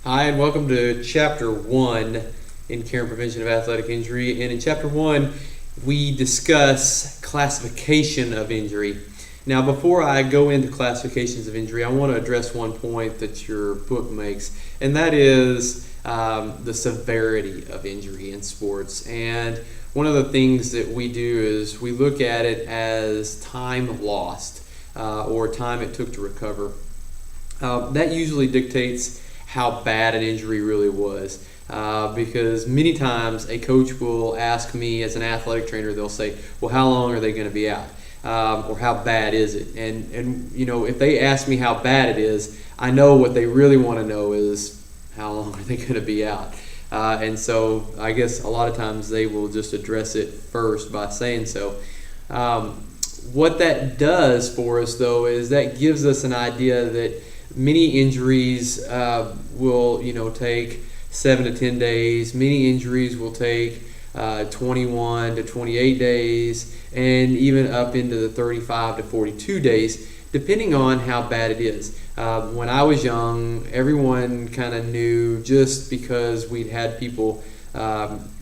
Hi, and welcome to Chapter 1 in Care and Prevention of Athletic Injury. And in Chapter 1, we discuss classification of injury. Now, before I go into classifications of injury, I want to address one point that your book makes, and that is the severity of injury in sports. And one of the things that we do is we look at it as time lost or time it took to recover. That usually dictates how bad an injury really was. Because many times a coach will ask me as an athletic trainer, they'll say, well, how long are they going to be out? Or how bad is it? And you know, if they ask me how bad it is, I know what they really want to know is how long are they going to be out? And so I guess a lot of times they will just address it first by saying so. What that does for us, though, is that gives us an idea that many injuries will, take 7 to 10 days. Many injuries will take 21 to 28 days, and even up into the 35 to 42 days, depending on how bad it is. When I was young, everyone kind of knew, just because we'd had people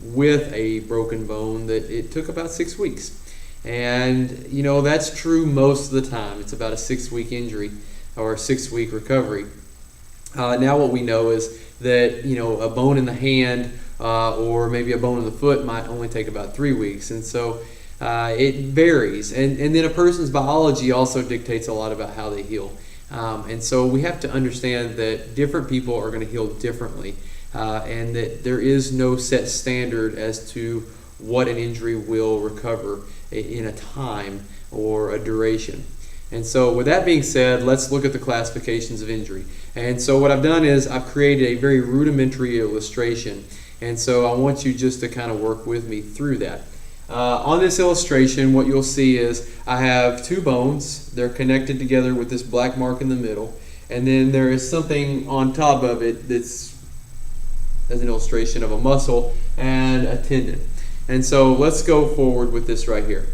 with a broken bone, that it took about 6 weeks. And, that's true most of the time. It's about a 6-week injury or a 6-week recovery. Now what we know is that a bone in the hand or maybe a bone in the foot might only take about 3 weeks, and so it varies. And then a person's biology also dictates a lot about how they heal. And so we have to understand that different people are going to heal differently, and that there is no set standard as to what an injury will recover in a time or a duration. And so with that being said, let's look at the classifications of injury. And so what I've done is I've created a very rudimentary illustration. And so I want you just to kind of work with me through that. On this illustration, what you'll see is I have two bones. They're connected together with this black mark in the middle. And then there is something on top of it that's as an illustration of a muscle and a tendon. And so let's go forward with this right here.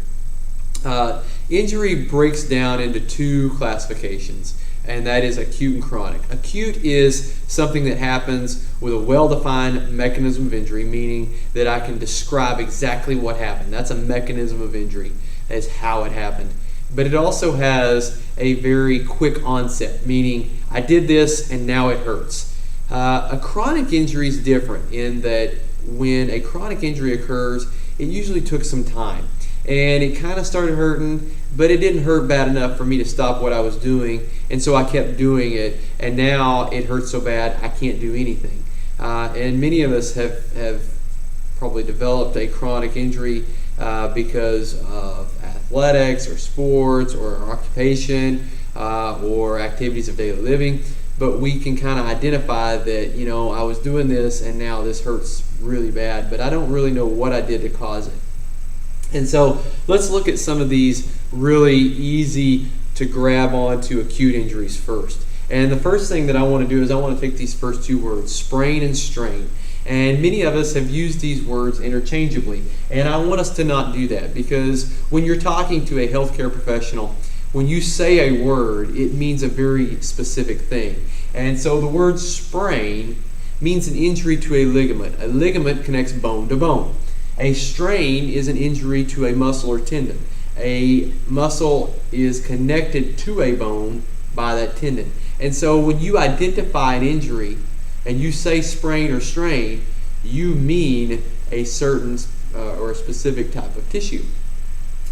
Injury breaks down into two classifications, and that is acute and chronic. Acute is something that happens with a well-defined mechanism of injury, meaning that I can describe exactly what happened. That's a mechanism of injury. That's how it happened. But it also has a very quick onset, meaning I did this and now it hurts. A chronic injury is different in that when a chronic injury occurs, it usually took some time. And it kind of started hurting, but it didn't hurt bad enough for me to stop what I was doing, and so I kept doing it, and now it hurts so bad I can't do anything. And many of us have probably developed a chronic injury because of athletics or sports or occupation or activities of daily living, but we can kind of identify that, I was doing this and now this hurts really bad, but I don't really know what I did to cause it. And so let's look at some of these really easy to grab onto acute injuries first. And the first thing that I want to do is I want to take these first two words, sprain and strain. And many of us have used these words interchangeably. And I want us to not do that, because when you're talking to a healthcare professional, when you say a word, it means a very specific thing. And so the word sprain means an injury to a ligament. A ligament connects bone to bone. A strain is an injury to a muscle or tendon. A muscle is connected to a bone by that tendon. And so when you identify an injury and you say sprain or strain, you mean a certain or a specific type of tissue.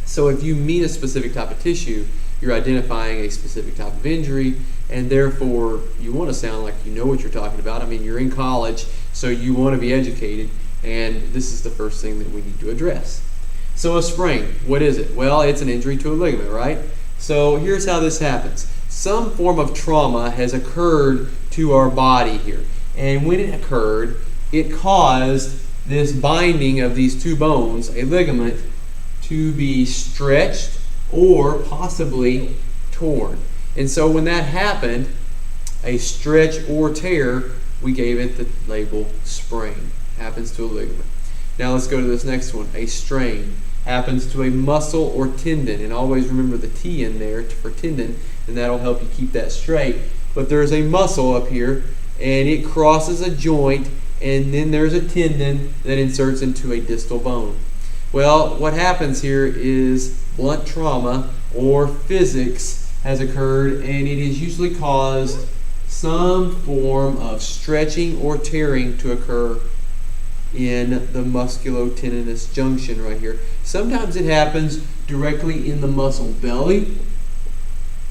So if you mean a specific type of tissue, you're identifying a specific type of injury, and therefore you want to sound like you know what you're talking about. I mean, you're in college, so you want to be educated. And this is the first thing that we need to address. So a sprain, what is it? Well, it's an injury to a ligament, right? So here's how this happens. Some form of trauma has occurred to our body here. And when it occurred, it caused this binding of these two bones, a ligament, to be stretched or possibly torn. And so when that happened, a stretch or tear, we gave it the label sprain. Happens to a ligament. Now let's go to this next one. A strain happens to a muscle or tendon, and always remember the T in there for tendon, and that'll help you keep that straight. But there's a muscle up here and it crosses a joint, and then there's a tendon that inserts into a distal bone. Well, what happens here is blunt trauma or physics has occurred, and it has usually caused some form of stretching or tearing to occur in the musculotendinous junction right here. Sometimes it happens directly in the muscle belly.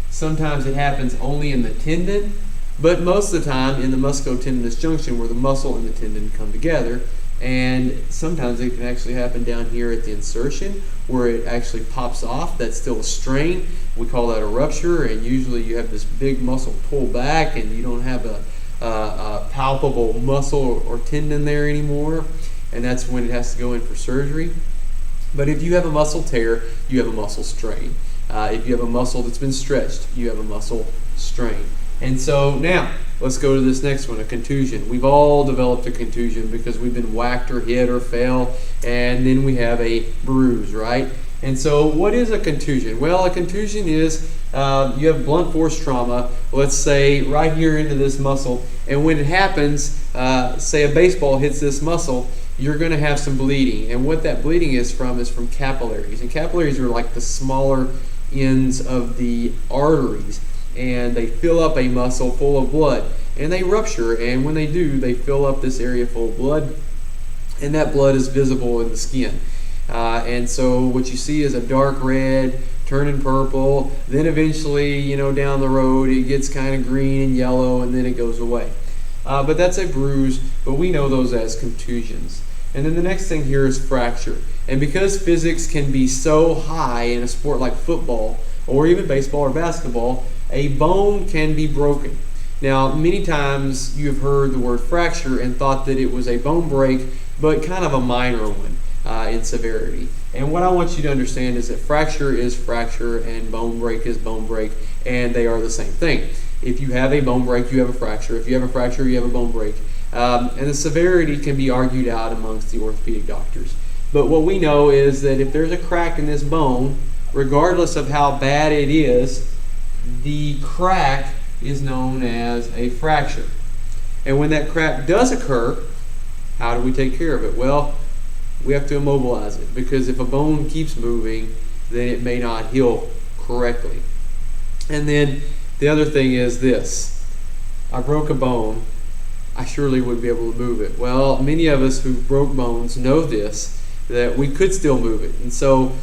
Sometimes it happens only in the tendon, but most of the time in the musculotendinous junction where the muscle and the tendon come together. And sometimes it can actually happen down here at the insertion where it actually pops off. That's still a strain. We call that a rupture, and usually you have this big muscle pull back and you don't have a palpable muscle or tendon there anymore, and that's when it has to go in for surgery. But if you have a muscle tear, you have a muscle strain. If you have a muscle that's been stretched, you have a muscle strain. And so now, let's go to this next one, a contusion. We've all developed a contusion because we've been whacked or hit or fell, and then we have a bruise, right? And so what is a contusion? Well, a contusion is you have blunt force trauma, let's say right here into this muscle, and when it happens, say a baseball hits this muscle, you're going to have some bleeding. And what that bleeding is from capillaries. And capillaries are like the smaller ends of the arteries, and they fill up a muscle full of blood, and they rupture, and when they do, they fill up this area full of blood, and that blood is visible in the skin. And so what you see is a dark red turning purple, then eventually, down the road it gets kind of green and yellow, and then it goes away. But that's a bruise, but we know those as contusions. And then the next thing here is fracture. And because physics can be so high in a sport like football, or even baseball or basketball, a bone can be broken. Now, many times you've heard the word fracture and thought that it was a bone break, but kind of a minor one in severity. And what I want you to understand is that fracture is fracture and bone break is bone break, and they are the same thing. If you have a bone break, you have a fracture. If you have a fracture, you have a bone break. And the severity can be argued out amongst the orthopedic doctors. But what we know is that if there's a crack in this bone, regardless of how bad it is, the crack is known as a fracture. And when that crack does occur, how do we take care of it? Well, we have to immobilize it, because if a bone keeps moving, then it may not heal correctly. And then the other thing is this: I broke a bone, I surely would be able to move it. Well, many of us who broke bones know this, that we could still move it. And so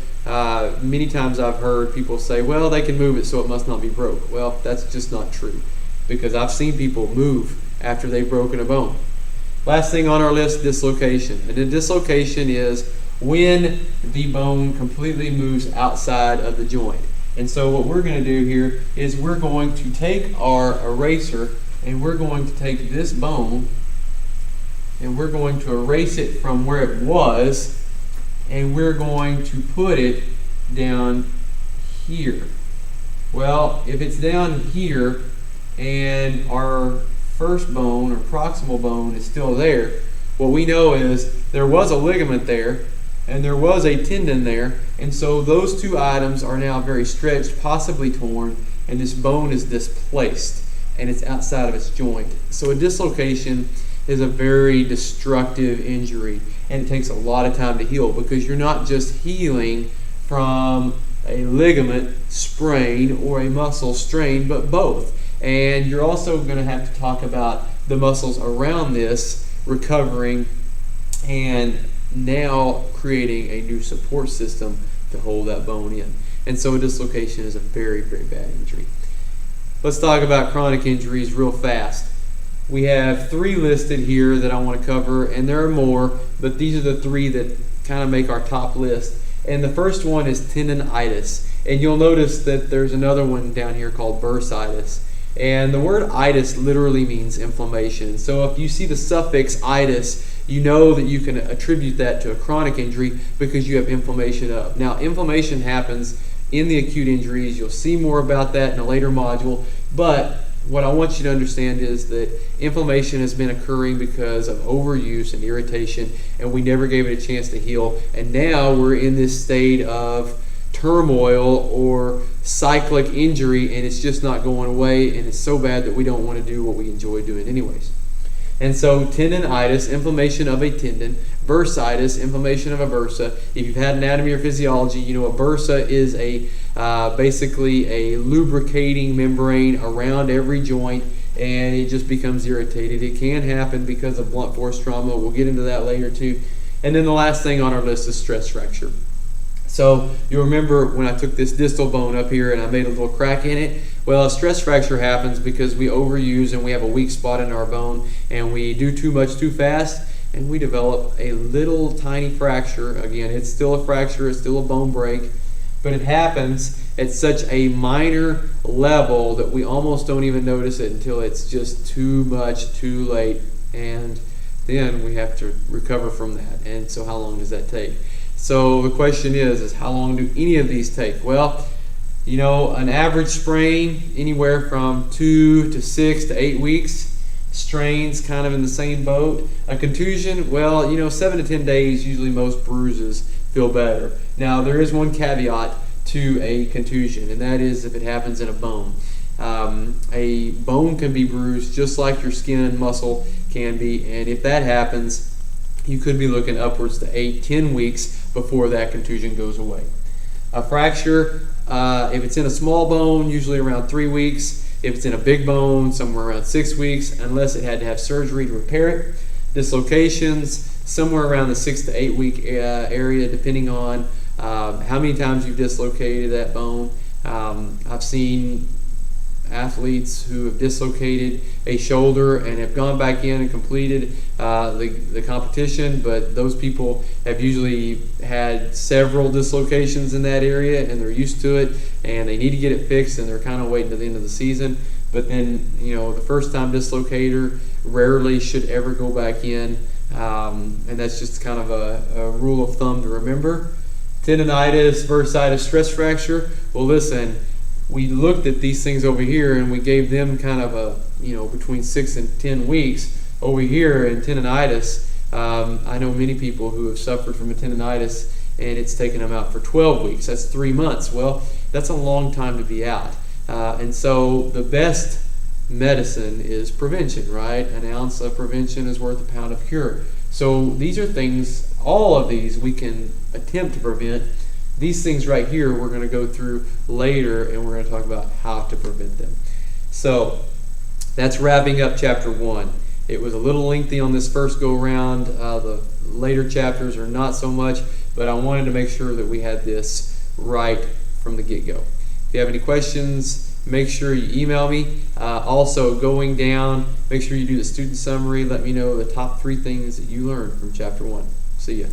many times I've heard people say, well, they can move it, so it must not be broke. Well, that's just not true, because I've seen people move after they've broken a bone. Last thing on our list, dislocation. And a dislocation is when the bone completely moves outside of the joint. And so what we're going to do here is we're going to take our eraser, and we're going to take this bone, and we're going to erase it from where it was, and we're going to put it down here. Well, if it's down here and our first bone or proximal bone is still there, what we know is there was a ligament there and there was a tendon there, and so those two items are now very stretched, possibly torn, and this bone is displaced and it's outside of its joint. So a dislocation is a very destructive injury, and it takes a lot of time to heal, because you're not just healing from a ligament sprain or a muscle strain, but both. And you're also going to have to talk about the muscles around this recovering and now creating a new support system to hold that bone in. And so a dislocation is a very, very bad injury. Let's talk about chronic injuries real fast. We have 3 listed here that I want to cover, and there are more, but these are the 3 that kind of make our top list. And the first one is tendonitis. And you'll notice that there's another one down here called bursitis. And the word itis literally means inflammation. So if you see the suffix itis, you know that you can attribute that to a chronic injury because you have inflammation up. Now, inflammation happens in the acute injuries. You'll see more about that in a later module. But what I want you to understand is that inflammation has been occurring because of overuse and irritation, and we never gave it a chance to heal. And now we're in this state of turmoil or cyclic injury, and it's just not going away, and it's so bad that we don't want to do what we enjoy doing anyways. And so tendinitis, inflammation of a tendon, bursitis, inflammation of a bursa. If you've had anatomy or physiology, you know a bursa is basically a lubricating membrane around every joint, and it just becomes irritated. It can happen because of blunt force trauma. We'll get into that later too. And then the last thing on our list is stress fracture. So you'll remember when I took this distal bone up here and I made a little crack in it. Well, a stress fracture happens because we overuse and we have a weak spot in our bone, and we do too much too fast, and we develop a little tiny fracture. Again, it's still a fracture, it's still a bone break, but it happens at such a minor level that we almost don't even notice it until it's just too much, too late, and then we have to recover from that. And so how long does that take? So the question is how long do any of these take? Well, you know, an average sprain, anywhere from 2 to 6 to 8 weeks. Strains, kind of in the same boat. A contusion, well, you know, 7 to 10 days, usually most bruises feel better. Now, there is one caveat to a contusion, and that is if it happens in a bone. A bone can be bruised just like your skin and muscle can be, and if that happens, you could be looking upwards to 8-10 weeks before that contusion goes away. A fracture, if it's in a small bone, usually around 3 weeks. If it's in a big bone, somewhere around 6 weeks, unless it had to have surgery to repair it. Dislocations, somewhere around the 6 to 8 week area, depending on how many times you've dislocated that bone. I've seen athletes who have dislocated a shoulder and have gone back in and completed the competition, but those people have usually had several dislocations in that area and they're used to it and they need to get it fixed, and they're kind of waiting to the end of the season. But then, you know, the first time dislocator rarely should ever go back in, and that's just kind of a rule of thumb to remember. Tendinitis, bursitis, stress fracture. Well, listen, we looked at these things over here and we gave them kind of a, you know, between 6 and 10 weeks. Over here in tendinitis, I know many people who have suffered from a tendinitis and it's taken them out for 12 weeks. That's 3 months. Well, that's a long time to be out. And so the best medicine is prevention, right? An ounce of prevention is worth a pound of cure. So these are things, all of these we can attempt to prevent. These things right here we're going to go through later, and we're going to talk about how to prevent them. So that's wrapping up chapter 1. It was a little lengthy on this first go around. The later chapters are not so much, but I wanted to make sure that we had this right from the get-go. If you have any questions, make sure you email me. Also, going down, make sure you do the student summary. Let me know the top 3 things that you learned from chapter 1. See ya.